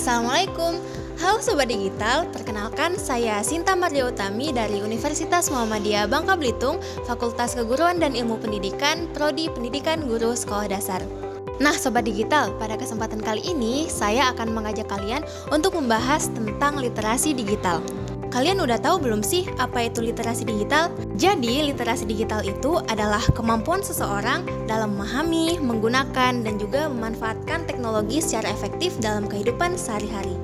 Assalamualaikum, halo Sobat Digital, perkenalkan saya Sinta Mardia Utami dari Universitas Muhammadiyah Bangka Belitung, Fakultas Keguruan dan Ilmu Pendidikan, Prodi Pendidikan Guru Sekolah Dasar. Nah Sobat Digital, pada kesempatan kali ini saya akan mengajak kalian untuk membahas tentang literasi digital. Kalian udah tahu belum sih apa itu literasi digital? Jadi, literasi digital itu adalah kemampuan seseorang dalam memahami, menggunakan, dan juga memanfaatkan teknologi secara efektif dalam kehidupan sehari-hari.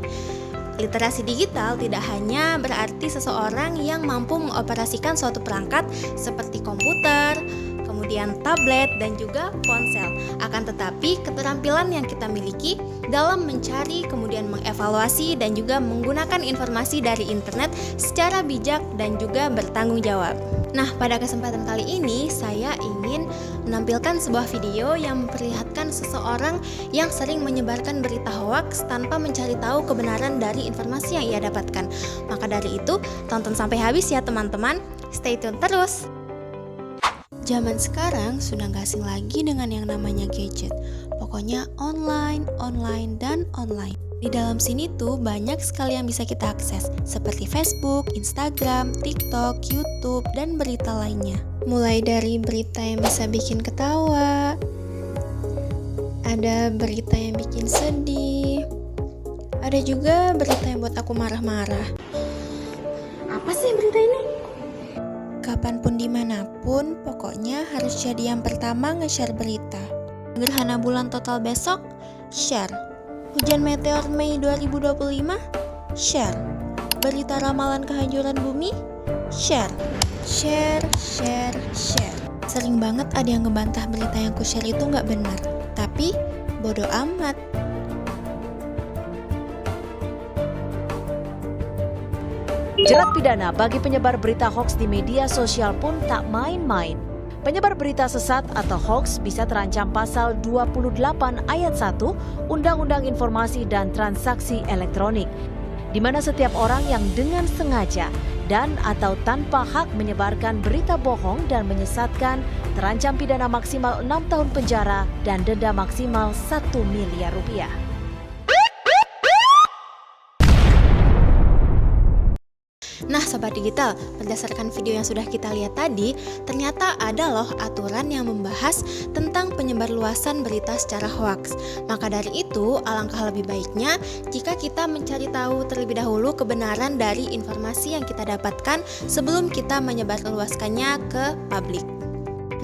Literasi digital tidak hanya berarti seseorang yang mampu mengoperasikan suatu perangkat seperti komputer, kemudian tablet, dan juga ponsel. Akan tetapi, keterampilan yang kita miliki dalam mencari, kemudian mengevaluasi, dan juga menggunakan informasi dari internet secara bijak dan juga bertanggung jawab. Nah, pada kesempatan kali ini, saya ingin menampilkan sebuah video yang memperlihatkan seseorang yang sering menyebarkan berita hoaks tanpa mencari tahu kebenaran dari informasi yang ia dapatkan. Maka dari itu, tonton sampai habis ya teman-teman. Stay tune terus! Zaman sekarang sudah gak asing lagi dengan yang namanya gadget. Pokoknya online, dan online. Di dalam sini tuh banyak sekali yang bisa kita akses, seperti Facebook, Instagram, TikTok, YouTube, dan berita lainnya. Mulai dari berita yang bisa bikin ketawa, ada berita yang bikin sedih, ada juga berita yang buat aku marah-marah. Apa sih berita ini? Kapanpun dimanapun, pokoknya harus jadi yang pertama nge-share berita. Gerhana bulan total besok, share. Hujan meteor Mei 2025, share. Berita ramalan kehancuran bumi, share. Share. Sering banget ada yang ngebantah berita yang ku-share itu nggak benar. Tapi, bodo amat. Jerat pidana bagi penyebar berita hoaks di media sosial pun tak main-main. Penyebar berita sesat atau hoaks bisa terancam pasal 28 ayat 1 Undang-Undang Informasi dan Transaksi Elektronik, di mana setiap orang yang dengan sengaja dan atau tanpa hak menyebarkan berita bohong dan menyesatkan terancam pidana maksimal 6 tahun penjara dan denda maksimal 1 miliar rupiah. Nah Sobat Digital, berdasarkan video yang sudah kita lihat tadi, ternyata ada loh aturan yang membahas tentang penyebarluasan berita secara hoaks. Maka dari itu, alangkah lebih baiknya jika kita mencari tahu terlebih dahulu kebenaran dari informasi yang kita dapatkan sebelum kita menyebarluaskannya ke publik.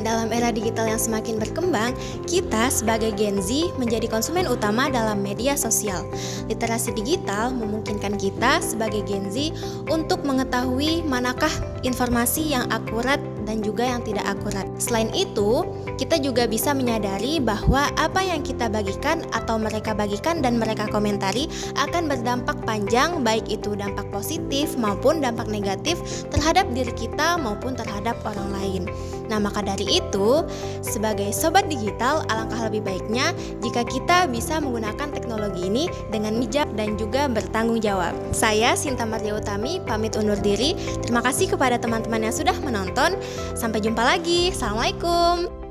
Dalam era digital yang semakin berkembang, kita sebagai Gen Z menjadi konsumen utama dalam media sosial. Literasi digital memungkinkan kita sebagai Gen Z untuk mengetahui manakah informasi yang akurat dan juga yang tidak akurat. Selain itu, kita juga bisa menyadari bahwa apa yang kita bagikan atau mereka bagikan dan mereka komentari akan berdampak panjang, baik itu dampak positif maupun dampak negatif terhadap diri kita maupun terhadap orang lain. Nah, maka dari itu, sebagai Sobat Digital, alangkah lebih baiknya jika kita bisa menggunakan teknologi ini dengan bijak dan juga bertanggung jawab. Saya Sinta Mardia Utami, pamit undur diri. Terima kasih kepada teman-teman yang sudah menonton. Sampai jumpa lagi. Assalamualaikum.